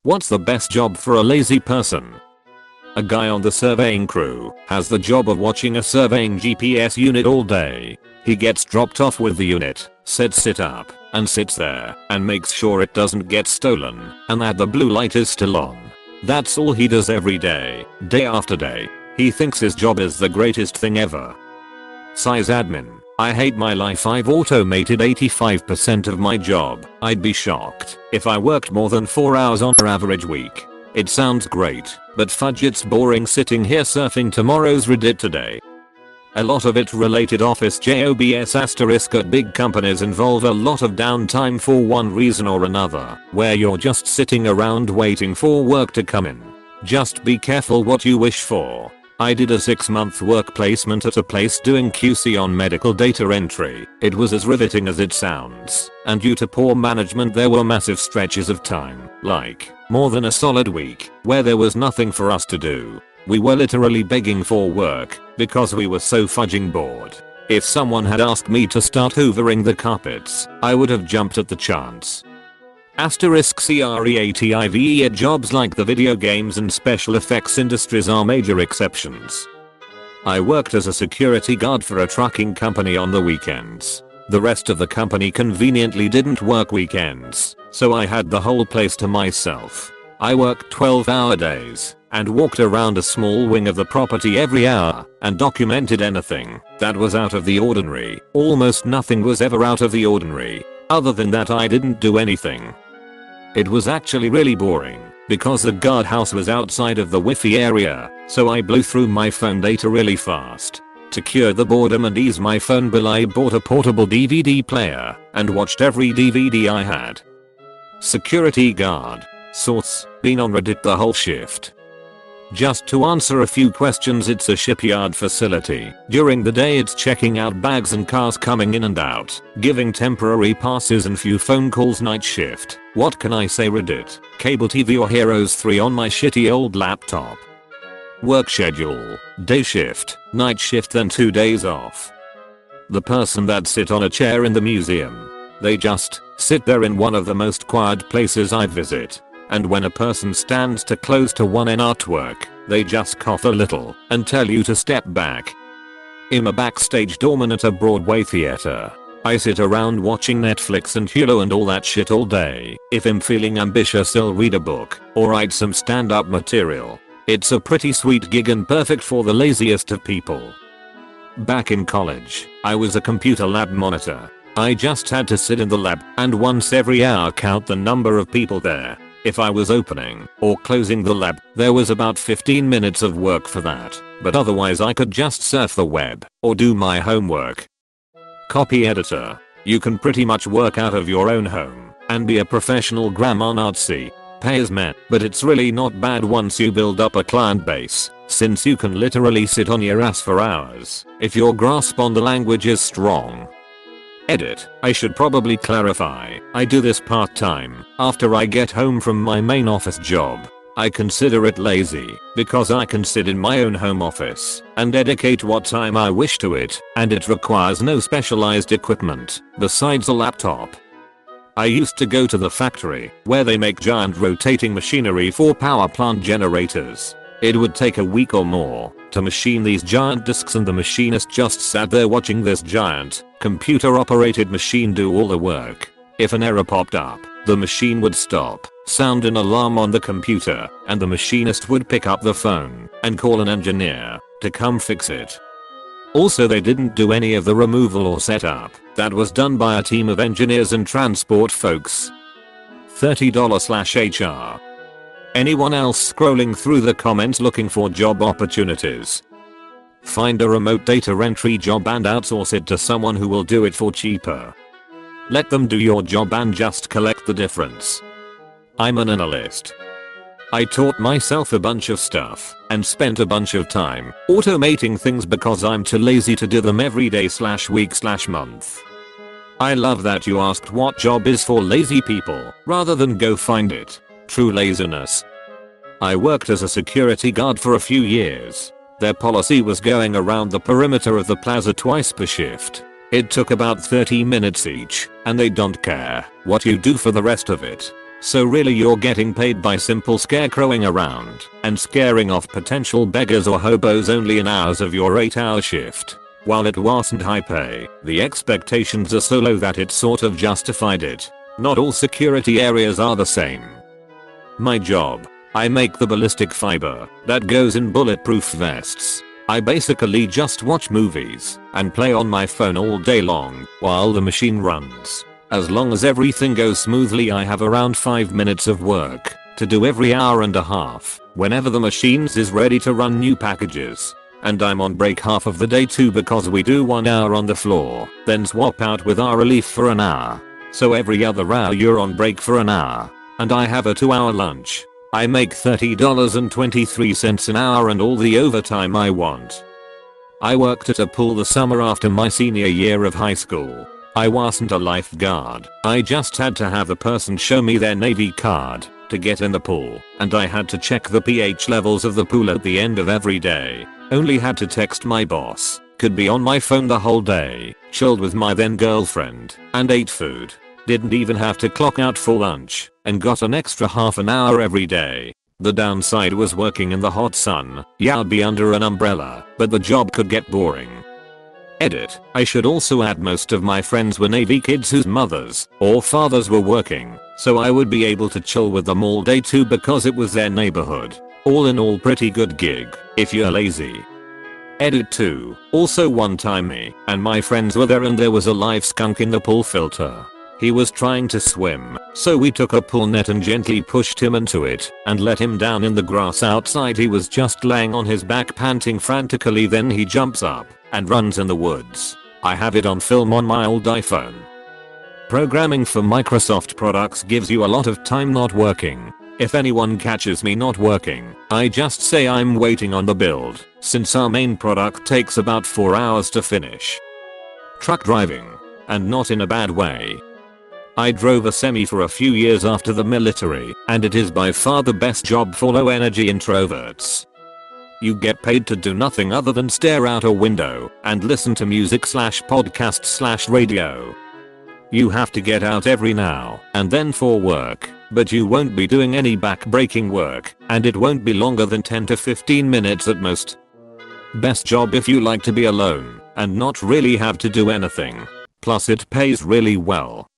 What's the best job for a lazy person? A guy on the surveying crew has the job of watching a surveying GPS unit all day. He gets dropped off with the unit, sets it up, and sits there, and makes sure it doesn't get stolen, and that the blue light is still on. That's all he does every day, day after day. He thinks his job is the greatest thing ever. Sysadmin. I hate my life. I've automated 85% of my job. I'd be shocked if I worked more than 4 hours on an average week. It sounds great, but fudge, it's boring sitting here surfing tomorrow's Reddit today. A lot of it related office jobs asterisk at big companies involve a lot of downtime for one reason or another, where you're just sitting around waiting for work to come in. Just be careful what you wish for. I did a 6-month work placement at a place doing QC on medical data entry. It was as riveting as it sounds, and due to poor management there were massive stretches of time, like more than a solid week, where there was nothing for us to do. We were literally begging for work because we were so fudging bored. If someone had asked me to start hoovering the carpets, I would have jumped at the chance. Creative at jobs like the video games and special effects industries are major exceptions. I worked as a security guard for a trucking company on the weekends. The rest of the company conveniently didn't work weekends, so I had the whole place to myself. I worked 12-hour days and walked around a small wing of the property every hour and documented anything that was out of the ordinary. Almost nothing was ever out of the ordinary. Other than that, I didn't do anything. It was actually really boring because the guardhouse was outside of the Wi-Fi area, so I blew through my phone data really fast. To cure the boredom and ease my phone bill, I bought a portable DVD player and watched every DVD I had. Security guard. Source: been on Reddit the whole shift. Just to answer a few questions, it's a shipyard facility. During the day it's checking out bags and cars coming in and out, giving temporary passes and few phone calls. Night shift. What can I say? Reddit, cable TV or Heroes 3 on my shitty old laptop. Work schedule: day shift, night shift, then 2 days off. The person that sit on a chair in the museum. They just sit there in one of the most quiet places I visit. And when a person stands too close to one in artwork, they just cough a little and tell you to step back. I'm a backstage doorman at a Broadway theater. I sit around watching Netflix and Hulu and all that shit all day. If I'm feeling ambitious, I'll read a book or write some stand-up material. It's a pretty sweet gig and perfect for the laziest of people. Back in college, I was a computer lab monitor. I just had to sit in the lab and once every hour count the number of people there. If I was opening or closing the lab, there was about 15 minutes of work for that, but otherwise I could just surf the web or do my homework. Copy editor. You can pretty much work out of your own home and be a professional grammar Nazi. Pay as men, but it's really not bad once you build up a client base, since you can literally sit on your ass for hours if your grasp on the language is strong. Edit. I should probably clarify, I do this part-time after I get home from my main office job. I consider it lazy because I can sit in my own home office and dedicate what time I wish to it, and it requires no specialized equipment besides a laptop. I used to go to the factory where they make giant rotating machinery for power plant generators. It would take a week or more to machine these giant discs, and the machinist just sat there watching this giant computer-operated machine do all the work. If an error popped up, the machine would stop, sound an alarm on the computer, and the machinist would pick up the phone and call an engineer to come fix it. Also, they didn't do any of the removal or setup. That was done by a team of engineers and transport folks. $30/HR. Anyone else scrolling through the comments looking for job opportunities? Find a remote data entry job and outsource it to someone who will do it for cheaper. Let them do your job and just collect the difference. I'm an analyst. I taught myself a bunch of stuff and spent a bunch of time automating things because I'm too lazy to do them every day/week/month. I love that you asked what job is for lazy people rather than go find it. True laziness. I worked as a security guard for a few years. Their policy was going around the perimeter of the plaza twice per shift. It took about 30 minutes each, and they don't care what you do for the rest of it. So really you're getting paid by simple scarecrowing around and scaring off potential beggars or hobos only in hours of your 8-hour shift. While it wasn't high pay, the expectations are so low that it sort of justified it. Not all security areas are the same. My job. I make the ballistic fiber that goes in bulletproof vests. I basically just watch movies and play on my phone all day long while the machine runs. As long as everything goes smoothly, I have around 5 minutes of work to do every hour and a half whenever the machines is ready to run new packages. And I'm on break half of the day too because we do 1 hour on the floor, then swap out with our relief for an hour. So every other hour you're on break for an hour. And I have a 2-hour lunch. I make $30.23 an hour and all the overtime I want. I worked at a pool the summer after my senior year of high school. I wasn't a lifeguard. I just had to have a person show me their Navy card to get in the pool, and I had to check the pH levels of the pool at the end of every day. Only had to text my boss, could be on my phone the whole day, chilled with my then girlfriend, and ate food. Didn't even have to clock out for lunch, and got an extra half an hour every day. The downside was working in the hot sun. Yeah, I'd be under an umbrella, but the job could get boring. Edit. I should also add most of my friends were Navy kids whose mothers or fathers were working, so I would be able to chill with them all day too because it was their neighborhood. All in all, pretty good gig, if you're lazy. Edit 2. Also one time me and my friends were there and there was a live skunk in the pool filter. He was trying to swim, so we took a pool net and gently pushed him into it and let him down in the grass outside. He was just laying on his back panting frantically, then he jumps up and runs in the woods. I have it on film on my old iPhone. Programming for Microsoft products gives you a lot of time not working. If anyone catches me not working, I just say I'm waiting on the build, since our main product takes about 4 hours to finish. Truck driving. And not in a bad way. I drove a semi for a few years after the military, and it is by far the best job for low energy introverts. You get paid to do nothing other than stare out a window and listen to music / podcast / radio. You have to get out every now and then for work, but you won't be doing any back-breaking work, and it won't be longer than 10 to 15 minutes at most. Best job if you like to be alone and not really have to do anything. Plus it pays really well.